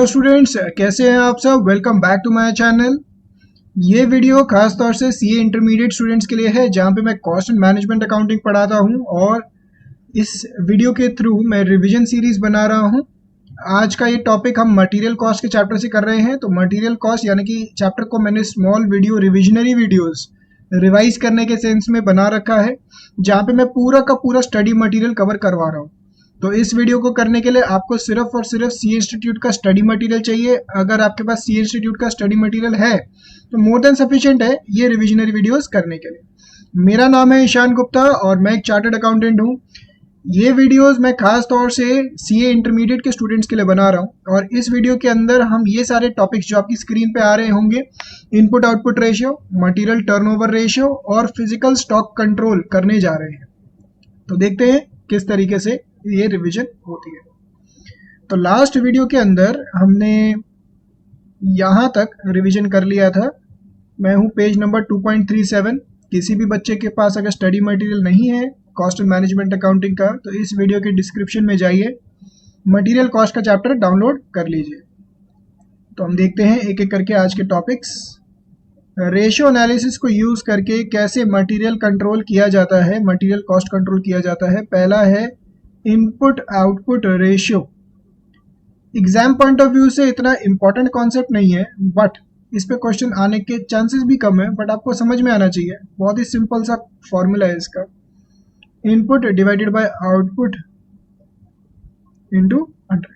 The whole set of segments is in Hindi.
हेलो स्टूडेंट्स, कैसे हैं आप सब। Welcome back to my channel. ये वीडियो खास तौर से सीए इंटरमीडिएट स्टूडेंट्स के लिए है, जहां पे मैं कॉस्ट एंड मैनेजमेंट अकाउंटिंग पढ़ाता हूं और इस वीडियो के थ्रू मैं रिवीजन सीरीज बना रहा हूं। आज का ये टॉपिक हम मटेरियल कॉस्ट के चैप्टर से कर रहे हैं। तो मटेरियल कॉस्ट यानी कि चैप्टर को मैंने small video revisionary videos revise करने के सेंस में बना रखा है, जहाँ पे मैं पूरा का पूरा स्टडी मटेरियल कवर करवा रहा हूँ। तो इस वीडियो को करने के लिए आपको सिर्फ और सिर्फ सी इंस्टीट्यूट का स्टडी मटेरियल चाहिए। अगर आपके पास सी इंस्टीट्यूट का स्टडी मटेरियल है तो मोर देन सफिशिएंट है ये रिविजनरी वीडियोस करने के लिए। मेरा नाम है ईशान गुप्ता और मैं एक चार्टर्ड अकाउंटेंट हूँ। ये वीडियोस मैं खास तौर से सीए इंटरमीडिएट के स्टूडेंट्स के लिए बना रहा हूँ और इस वीडियो के अंदर हम ये सारे टॉपिक्स जो आपकी स्क्रीन पे आ रहे होंगे, input output ratio, material turnover ratio और फिजिकल स्टॉक कंट्रोल करने जा रहे हैं। तो देखते हैं किस तरीके से ये रिवीजन होती है। तो लास्ट वीडियो के अंदर हमने यहाँ तक रिवीजन कर लिया था। मैं हूँ पेज नंबर 2.37। किसी भी बच्चे के पास अगर स्टडी मटेरियल नहीं है कॉस्ट एंड मैनेजमेंट अकाउंटिंग का तो इस वीडियो के डिस्क्रिप्शन में जाइए, मटेरियल कॉस्ट का चैप्टर डाउनलोड कर लीजिए। तो हम देखते हैं एक एक करके आज के टॉपिक्स। रेशियो एनालिसिस को यूज करके कैसे मटेरियल कंट्रोल किया जाता है, मटेरियल कॉस्ट कंट्रोल किया जाता है। पहला है input output ratio. Exam point of view से इतना इंपॉर्टेंट कॉन्सेप्ट नहीं है, बट इस पे क्वेश्चन आने के चांसेस भी कम है, बट आपको समझ में आना चाहिए। बहुत ही सिंपल सा फॉर्मूला है इसका, input divided by output into 100।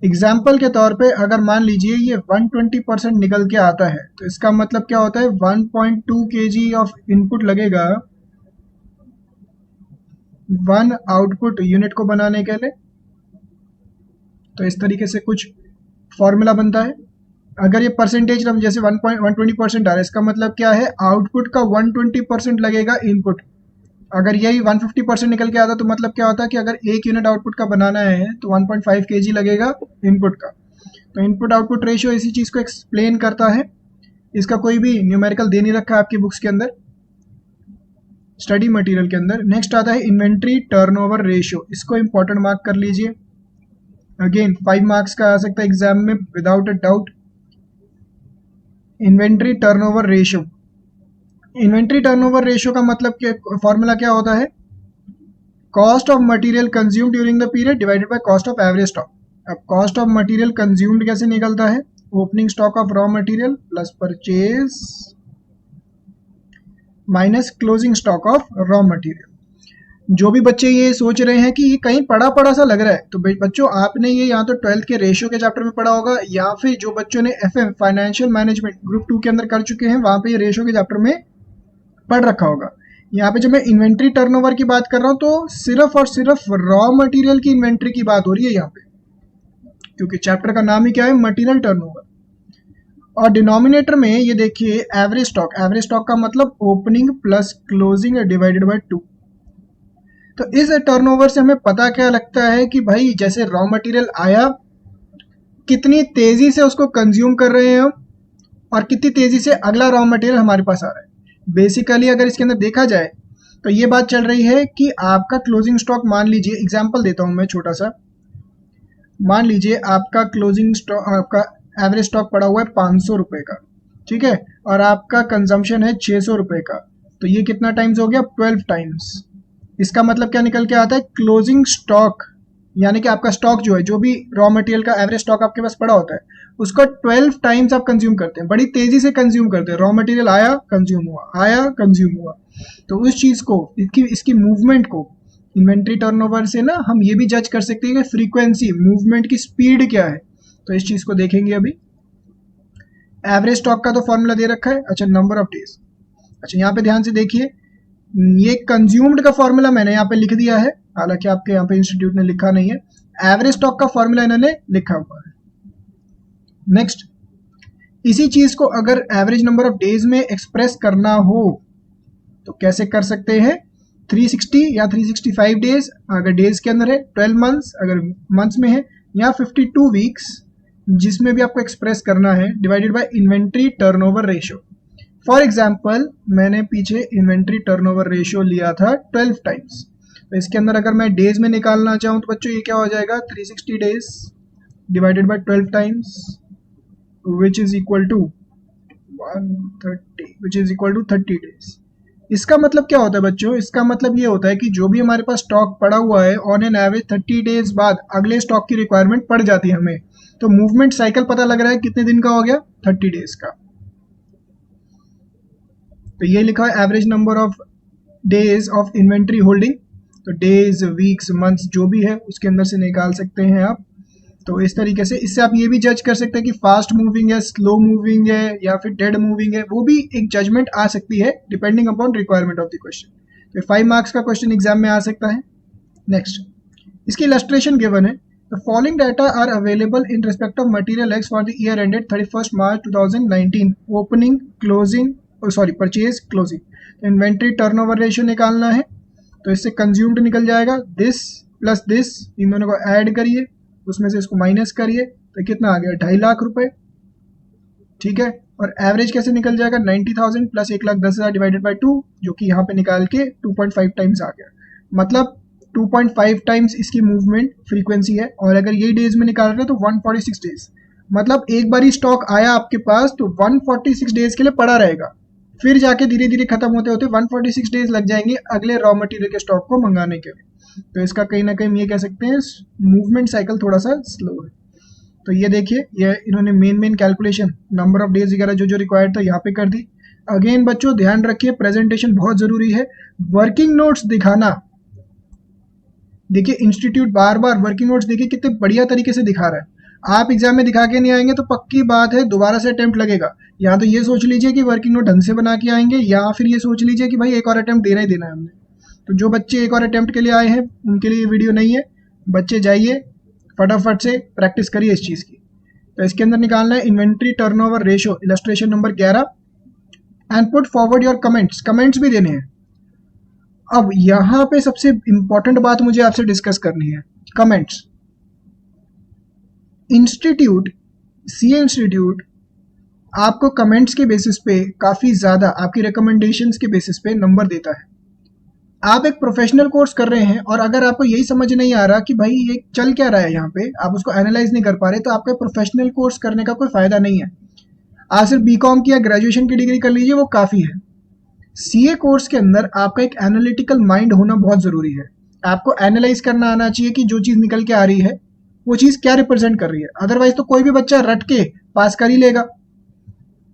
Example के तौर पे अगर मान लीजिए ये 120% निकल के आता है तो इसका मतलब क्या होता है, 1.2 kg ऑफ इनपुट लगेगा 1 आउटपुट यूनिट को बनाने के लिए। तो इस तरीके से कुछ फॉर्मूला बनता है। अगर ये परसेंटेज हम जैसे 120% आ रहा है, इसका मतलब क्या है, आउटपुट का 120% लगेगा इनपुट। अगर यही 150% निकल के आता तो मतलब क्या होता है कि अगर 1 यूनिट आउटपुट का बनाना है तो 1.5 kg लगेगा इनपुट का। तो इनपुट आउटपुट रेशियो इसी चीज को एक्सप्लेन करता है। इसका कोई भी न्यूमेरिकल दे नहीं रखा है आपकी बुक्स के अंदर, स्टडी मटेरियल के अंदर। नेक्स्ट आता है इन्वेंट्री टर्नओवर रेशियो। इसको इंपॉर्टेंट मार्क कर लीजिए। अगेन 5 मार्क्स का आ सकता है एग्जाम में without a doubt. Inventory turnover ratio, inventory turnover ratio का मतलब फॉर्मूला क्या होता है, cost of material consumed during the period divided by cost of average stock. अब कॉस्ट ऑफ मटेरियल कंज्यूम्ड कैसे निकलता है, opening stock of raw material plus purchase minus closing stock of raw material. जो भी बच्चे ये सोच रहे हैं कि ये कहीं पढ़ा पढ़ा सा लग रहा है, तो बच्चों आपने ये यहाँ तो 12th के रेशियो के चैप्टर में पढ़ा होगा, या फिर जो बच्चों ने एफएम फाइनेंशियल मैनेजमेंट ग्रुप 2 के अंदर कर चुके हैं वहां पे ये रेशियो के चैप्टर में पढ़ रखा होगा। यहाँ पे जब मैं इन्वेंट्री टर्नओवर की बात कर रहा हूँ तो सिर्फ और सिर्फ रॉ मटेरियल की इन्वेंट्री की बात हो रही है यहाँ पे, क्योंकि चैप्टर का नाम ही क्या है, मटेरियल टर्नओवर। और डिनोमिनेटर में ये देखिए एवरेज स्टॉक, एवरेज स्टॉक का मतलब opening plus closing divided by 2। तो इस टर्नओवर से हमें पता क्या लगता है कि भाई जैसे रॉ मटेरियल आया, कितनी तेजी से उसको कंज्यूम कर रहे हैं हम और कितनी तेजी से अगला रॉ मटेरियल हमारे पास आ रहा है। बेसिकली अगर इसके अंदर देखा जाए तो ये बात चल रही है कि आपका क्लोजिंग स्टॉक, मान लीजिए एग्जांपल देता हूं मैं छोटा सा, मान लीजिए आपका क्लोजिंग स्टॉक, आपका एवरेज स्टॉक पड़ा हुआ है 500 रुपए का, ठीक है, और आपका कंजम्पशन है 600 रुपए का। तो ये कितना टाइम्स हो गया, 12 टाइम्स। इसका मतलब क्या निकल के आता है, क्लोजिंग स्टॉक यानी कि आपका स्टॉक जो है, जो भी रॉ मटेरियल का एवरेज स्टॉक आपके पास पड़ा होता है, उसको 12 टाइम्स आप कंज्यूम करते हैं, बड़ी तेजी से कंज्यूम करते हैं। रॉ मटेरियल आया कंज्यूम हुआ, आया कंज्यूम हुआ। तो उस चीज को, इसकी मूवमेंट को इन्वेंट्री टर्नओवर से ना हम ये भी जज कर सकते हैं कि फ्रीक्वेंसी, मूवमेंट की स्पीड क्या है। तो इस चीज को देखेंगे अभी। एवरेज स्टॉक का तो फॉर्मूला दे रखा है, अच्छा नंबर ऑफ डेज। अच्छा यहाँ पे ध्यान से देखिए, ये कंज्यूम्ड का फॉर्मूला मैंने यहाँ पे लिख दिया है, हालांकि आपके यहाँ पे इंस्टीट्यूट ने लिखा नहीं है। एवरेज स्टॉक का फॉर्मूला इन्होंने लिखा हुआ है। नेक्स्ट, इसी चीज को अगर एवरेज नंबर ऑफ डेज में एक्सप्रेस करना हो तो कैसे कर सकते हैं, 360 या 365 डेज अगर डेज के अंदर है, 12 मंथ्स अगर मंथ्स में है, या 52 वीक्स जिसमें भी आपको एक्सप्रेस करना है, divided by inventory turnover ratio. For example मैंने पीछे इन्वेंट्री टर्नओवर रेशियो लिया था 12 टाइम्स, तो इसके अंदर अगर मैं डेज में निकालना चाहूँ तो बच्चों ये क्या हो जाएगा, 360 days divided by 12 times, which is equal to 130, which is equal to 30 days. इसका मतलब क्या होता है बच्चों? इसका मतलब ये होता है कि जो भी हमारे पास स्टॉक पड़ा हुआ है, ऑन एन एवरेज 30 डेज बाद अगले स्टॉक की रिक्वायरमेंट पड़ जाती है हमें। तो मूवमेंट साइकिल पता लग रहा है कितने दिन का हो गया? 30 डेज का। तो ये लिखा है average number of days of inventory holding. तो डेज, वीक्स, मंथ्स जो भी है उसके अंदर से निकाल सकते हैं आप। तो इस तरीके से इससे आप ये भी जज कर सकते हैं कि फास्ट मूविंग है, स्लो मूविंग है या फिर डेड मूविंग है, वो भी एक जजमेंट आ सकती है depending upon requirement of the question. तो 5 मार्क्स का क्वेश्चन एग्जाम में आ सकता है। नेक्स्ट, इसकी इलस्ट्रेशन गिवन है। The following data are available in respect of material X for the year ended 31 March 2019, opening, closing, purchase, closing. Inventory turnover ratio निकालना है। तो इससे कंज्यूम्ड निकल जाएगा, दिस प्लस दिस, इन दोनों को ऐड करिए, उसमें से इसको माइनस करिए, तो कितना आ गया? 2.5 लाख रुपए। ठीक है, और एवरेज कैसे निकल जाएगा? 90,000 प्लस 1,10,000 डिवाइडेड बाई 2, जो कि यहाँ पे निकाल के 2.5 टाइम्स आ गया। मतलब 2.5 टाइम्स इसकी मूवमेंट फ्रीक्वेंसी है। और अगर ये डेज में निकाल रहे हैं तो 146 डेज, मतलब एक बार ही स्टॉक आया आपके पास तो 146 डेज के लिए पड़ा रहेगा, फिर जाके धीरे धीरे खत्म होते होते 146 डेज लग जाएंगे अगले रॉ मटेरियल के स्टॉक को मंगाने के लिए। तो इसका कहीं ना कहीं ये कह सकते हैं मूवमेंट साइकिल थोड़ा सा स्लो है। तो ये देखिए, ये इन्होंने main calculation number of days वगैरह जो रिक्वायर्ड था यहाँ पे कर दी। अगेन बच्चों ध्यान रखिए, प्रेजेंटेशन बहुत जरूरी है। वर्किंग नोट्स दिखाना, देखिए इंस्टीट्यूट बार बार वर्किंग नोट्स देखिए कितने बढ़िया तरीके से दिखा रहा है। आप एग्जाम में दिखा के नहीं आएंगे तो पक्की बात है दोबारा से अटेम्प्ट लगेगा। या तो ये सोच लीजिए कि वर्किंग नोट ढंग से बना के आएंगे, या फिर ये सोच लीजिए कि भाई एक और अटेम्प्ट देना ही देना है हमने। तो जो बच्चे एक और अटेम्प्ट के लिए आए हैं उनके लिए वीडियो नहीं है। बच्चे जाइए फटाफट से प्रैक्टिस करिए इस चीज़ की। तो इसके अंदर निकालना है inventory turnover ratio, illustration number 11, and put forward your comments. Comments भी देने हैं। अब यहाँ पे सबसे इंपॉर्टेंट बात मुझे आपसे डिस्कस करनी है, कमेंट्स। इंस्टीट्यूट, सीए इंस्टीट्यूट आपको कमेंट्स के बेसिस पे काफ़ी ज़्यादा आपकी रिकमेंडेशंस के बेसिस पे नंबर देता है। आप एक प्रोफेशनल कोर्स कर रहे हैं और अगर आपको यही समझ नहीं आ रहा कि भाई ये चल क्या रहा है यहाँ पे, आप उसको एनालाइज नहीं कर पा रहे, तो आपका प्रोफेशनल कोर्स करने का कोई फ़ायदा नहीं है। आप सिर्फ बीकॉम की या ग्रेजुएशन की डिग्री कर लीजिए, वो काफ़ी है। सीए कोर्स के अंदर आपका एक एनालिटिकल माइंड होना बहुत ज़रूरी है। आपको एनालाइज करना आना चाहिए कि जो चीज़ निकल के आ रही है वो चीज़ क्या रिप्रेजेंट कर रही है। अदरवाइज तो कोई भी बच्चा रट के पास कर ही लेगा।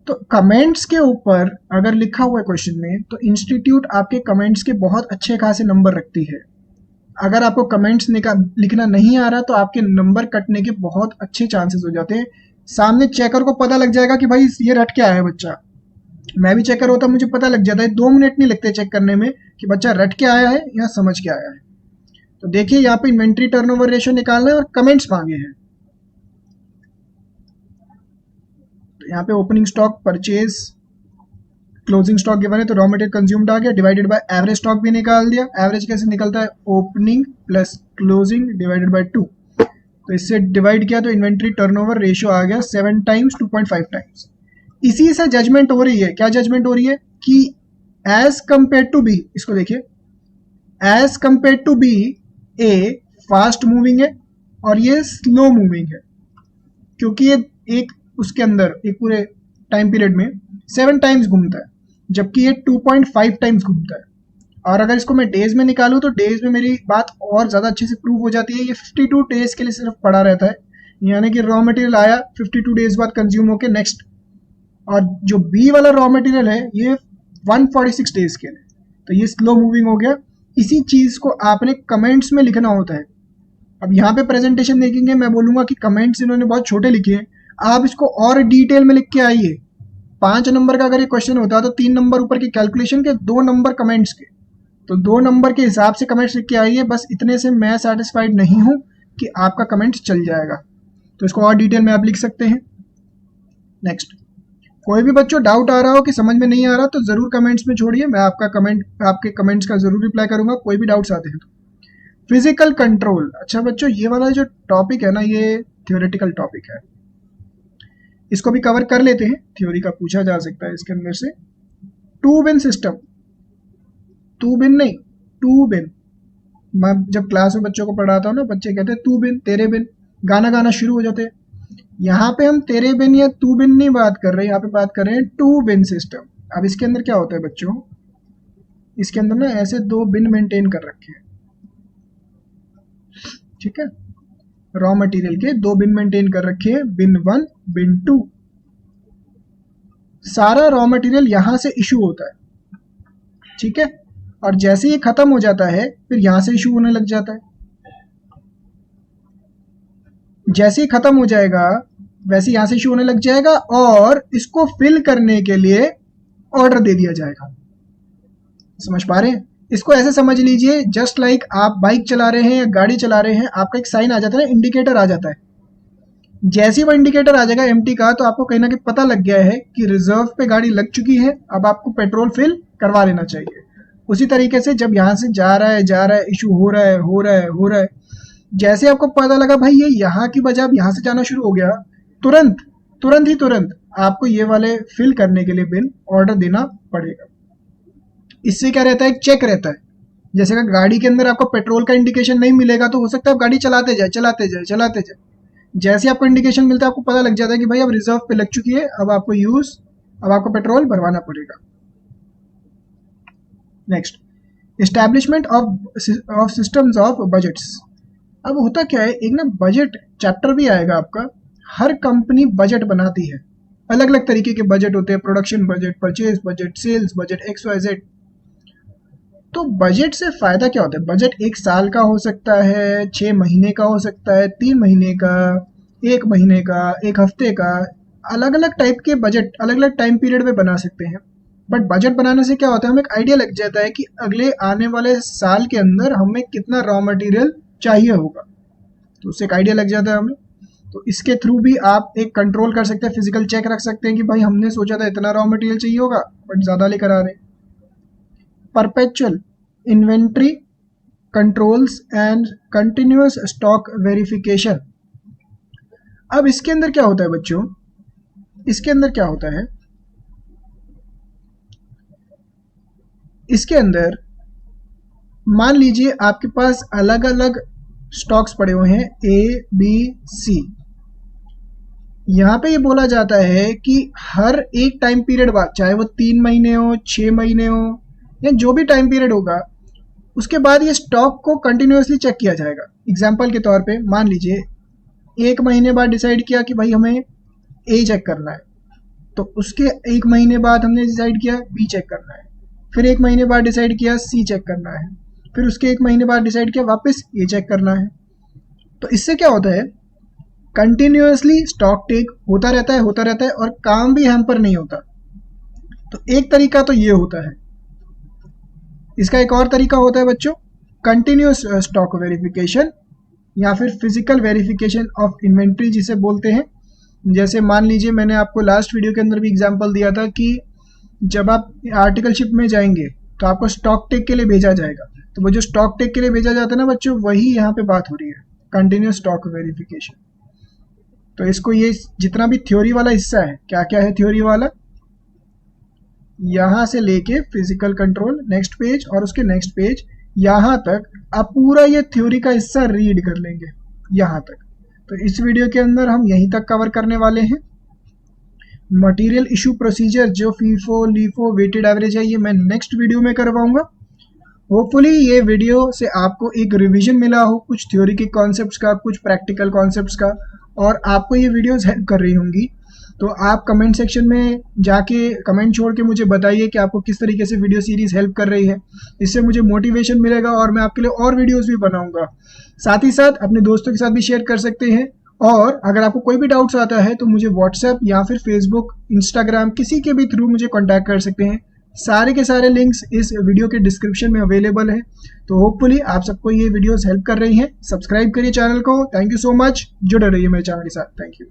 तो कमेंट्स के ऊपर अगर लिखा हुआ है क्वेश्चन में, तो इंस्टीट्यूट आपके कमेंट्स के बहुत अच्छे खासे नंबर रखती है। अगर आपको कमेंट्स लिखना नहीं आ रहा तो आपके नंबर कटने के बहुत अच्छे चांसेस हो जाते हैं। सामने चेकर को पता लग जाएगा कि भाई ये रट के आया है बच्चा। मैं भी चेकर होता, मुझे पता लग जाता है, 2 मिनट नहीं लगते चेक करने में कि बच्चा रट के आया है या समझ के आया है। तो देखिए यहाँ पे इन्वेंट्री टर्नओवर रेशियो निकालना है और कमेंट्स मांगे हैं। तो यहाँ पे opening stock, purchase, closing stock given है, तो रॉ मटेरियल कंज्यूम्ड आ गया, डिवाइडेड बाय एवरेज स्टॉक भी निकाल दिया। एवरेज कैसे निकलता है? Opening plus closing divided by 2। तो इससे डिवाइड किया तो इन्वेंट्री टर्नओवर रेशियो आ गया 7 टाइम्स 2.5 टाइम्स। इसी से जजमेंट हो रही है। क्या जजमेंट हो रही है? कि एज कंपेयर टू बी, इसको देखिए, as compare to B A fast moving है और ये स्लो मूविंग है, क्योंकि ये एक उसके अंदर एक पूरे टाइम पीरियड में 7 टाइम्स घूमता है, जबकि ये 2.5 टाइम्स घूमता है। और अगर इसको मैं डेज में निकालूं तो डेज में मेरी बात और ज़्यादा अच्छे से प्रूव हो जाती है। ये 52 डेज के लिए सिर्फ पड़ा रहता है, यानी कि रॉ मटेरियल आया 52 डेज बाद कंज्यूम होके नेक्स्ट। और जो बी वाला रॉ मटेरियल है ये 146 डेज के लिए, तो ये स्लो मूविंग हो गया। इसी चीज़ को आपने कमेंट्स में लिखना होता है। अब यहाँ पे प्रेजेंटेशन देखेंगे, मैं बोलूँगा कि कमेंट्स इन्होंने बहुत छोटे लिखे हैं, आप इसको और डिटेल में लिख के आइए। 5 नंबर का अगर ये क्वेश्चन होता तो 3 नंबर ऊपर के कैलकुलेशन के, 2 नंबर कमेंट्स के, तो 2 नंबर के हिसाब से कमेंट्स लिख के आइए। बस इतने से मैं सेटिस्फाइड नहीं हूँ कि आपका कमेंट्स चल जाएगा, तो इसको और डिटेल में आप लिख सकते हैं। नेक्स्ट, कोई भी बच्चों डाउट आ रहा हो कि समझ में नहीं आ रहा तो ज़रूर कमेंट्स में छोड़िए, मैं आपके कमेंट्स का ज़रूर रिप्लाई करूँगा, कोई भी डाउट्स आते हैं तो। फिजिकल कंट्रोल, अच्छा बच्चों ये वाला जो टॉपिक है ना, ये थियोरेटिकल टॉपिक है, इसको भी कवर कर लेते हैं। थ्योरी का पूछा जा सकता है इसके अंदर से। 2 बिन सिस्टम, 2 बिन नहीं 2 बिन। मैं जब क्लास में बच्चों को पढ़ाता हूँ ना, बच्चे कहते हैं 2 बिन, तेरे बिन। गाना गाना शुरू हो जाते हैं। यहाँ पे हम तेरे बिन या तू बिन नहीं बात कर रहे, यहाँ पे बात कर रहे हैं टू बिन सिस्टम। अब इसके अंदर क्या होता है बच्चों, इसके अंदर ना ऐसे 2 बिन मेंटेन कर रखे हैं, ठीक है। रॉ मटेरियल के 2 बिन मेंटेन कर रखे हैं, बिन 1 बिन 2। सारा रॉ मटेरियल यहां से इशू होता है, ठीक है। और जैसे ये खत्म हो जाता है फिर यहां से इशू होने लग जाता है। जैसे ही खत्म हो जाएगा वैसे यहां से इशू होने लग जाएगा और इसको फिल करने के लिए ऑर्डर दे दिया जाएगा। समझ पा रहे हैं? इसको ऐसे समझ लीजिए जस्ट लाइक आप बाइक चला रहे हैं या गाड़ी चला रहे हैं, आपका एक साइन आ जाता है ना, इंडिकेटर आ जाता है। जैसे ही वो इंडिकेटर आ जाएगा एम्प्टी का, तो आपको कहीं ना कहीं पता लग गया है कि रिजर्व पे गाड़ी लग चुकी है, अब आपको पेट्रोल फिल करवा लेना चाहिए। उसी तरीके से जब यहाँ से जा रहा है इशू हो रहा है, जैसे आपको पता लगा भाई ये यहाँ की बजाय अब यहाँ से जाना शुरू हो गया, तुरंत आपको ये वाले फिल करने के लिए बिन ऑर्डर देना पड़ेगा। इससे क्या रहता है, एक चेक रहता है। जैसे अगर गाड़ी के अंदर आपको पेट्रोल का इंडिकेशन नहीं मिलेगा तो हो सकता है आप गाड़ी चलाते जाए। जैसे आपको इंडिकेशन मिलता है आपको पता लग जाता है कि भाई अब रिजर्व पे लग चुकी है, अब आपको पेट्रोल भरवाना पड़ेगा। Next, establishment of systems of budgets. अब होता क्या है, एक ना बजट चैप्टर भी आएगा आपका। हर कंपनी बजट बनाती है, अलग अलग तरीके के बजट होते हैं, production budget, purchase budget, sales budget, XYZ। तो बजट से फायदा क्या होता है, बजट 1 साल का हो सकता है, 6 महीने का हो सकता है, 3 महीने का, 1 महीने का, 1 हफ्ते का, अलग अलग टाइप के बजट अलग अलग टाइम पीरियड में बना सकते हैं। बट बजट बनाने से क्या होता है, हमें एक आइडिया लग जाता है कि अगले आने वाले साल के अंदर हमें कितना रॉ मटेरियल चाहिए होगा, तो उससे एक आइडिया लग जाता है हमें। तो इसके थ्रू भी आप एक कंट्रोल कर सकते हैं, फिजिकल चेक रख सकते हैं कि भाई हमने सोचा था इतना रॉ मटेरियल चाहिए होगा बट ज़्यादा लेकर आ रहे हैं। Perpetual inventory controls and continuous stock verification. अब इसके अंदर क्या होता है बच्चों, इसके अंदर क्या होता है, इसके अंदर मान लीजिए आपके पास अलग अलग स्टॉक्स पड़े हुए हैं ABC। यहाँ पे ये बोला जाता है कि हर एक टाइम पीरियड बाद, चाहे वो 3 महीने हो, 6 महीने हो, या जो भी टाइम पीरियड होगा, उसके बाद ये स्टॉक को कंटिन्यूअसली चेक किया जाएगा। एग्जाम्पल के तौर पे मान लीजिए 1 महीने बाद डिसाइड किया कि भाई हमें A चेक करना है, तो उसके 1 महीने बाद हमने डिसाइड किया B चेक करना है, फिर 1 महीने बाद डिसाइड किया C चेक करना है, फिर उसके 1 महीने बाद डिसाइड किया वापस A चेक करना है। तो इससे क्या होता है, कंटिन्यूअसली स्टॉक टेक होता रहता है और काम भी हैम्पर नहीं होता। तो एक तरीका तो ये होता है। इसका एक और तरीका होता है बच्चों, कंटिन्यूअस स्टॉक वेरिफिकेशन या फिर फिजिकल वेरिफिकेशन ऑफ इन्वेंट्री जिसे बोलते हैं। जैसे मान लीजिए मैंने आपको लास्ट वीडियो के अंदर भी एग्जांपल दिया था कि जब आप आर्टिकलशिप में जाएंगे तो आपको स्टॉक टेक के लिए भेजा जाएगा, तो वो जो स्टॉक टेक के लिए भेजा जाता है ना बच्चों, वही यहाँ पे बात हो रही है, कंटिन्यूअस स्टॉक वेरिफिकेशन। तो इसको ये जितना भी थ्योरी वाला हिस्सा है, क्या क्या है थ्योरी वाला, यहाँ से लेके फिजिकल कंट्रोल नेक्स्ट पेज और उसके नेक्स्ट पेज यहाँ तक आप पूरा ये थ्योरी का हिस्सा रीड कर लेंगे यहाँ तक। तो इस वीडियो के अंदर हम यहीं तक कवर करने वाले हैं। मटेरियल इशू प्रोसीजर जो फीफो, लीफो, वेटेड एवरेज है, ये मैं नेक्स्ट वीडियो में करवाऊंगा। होपफुली ये वीडियो से आपको एक रिवीजन मिला हो, कुछ थ्योरी के कॉन्सेप्ट्स का, कुछ प्रैक्टिकल कॉन्सेप्ट्स का, और आपको ये वीडियोस हेल्प कर रही होंगी। तो आप कमेंट सेक्शन में जाके कमेंट छोड़ के मुझे बताइए कि आपको किस तरीके से वीडियो सीरीज हेल्प कर रही है। इससे मुझे मोटिवेशन मिलेगा और मैं आपके लिए और वीडियोस भी बनाऊंगा। साथ ही साथ अपने दोस्तों के साथ भी शेयर कर सकते हैं। और अगर आपको कोई भी डाउट्स आता है तो मुझे व्हाट्सएप या फिर फेसबुक, इंस्टाग्राम, किसी के भी थ्रू मुझे कॉन्टैक्ट कर सकते हैं। सारे के सारे लिंक्स इस वीडियो के डिस्क्रिप्शन में अवेलेबल है। तो होपफुली आप सबको ये वीडियोस हेल्प कर रही हैं। सब्सक्राइब करिए चैनल को। थैंक यू सो मच, जुड़े रहिए मेरे चैनल के साथ। Thank you.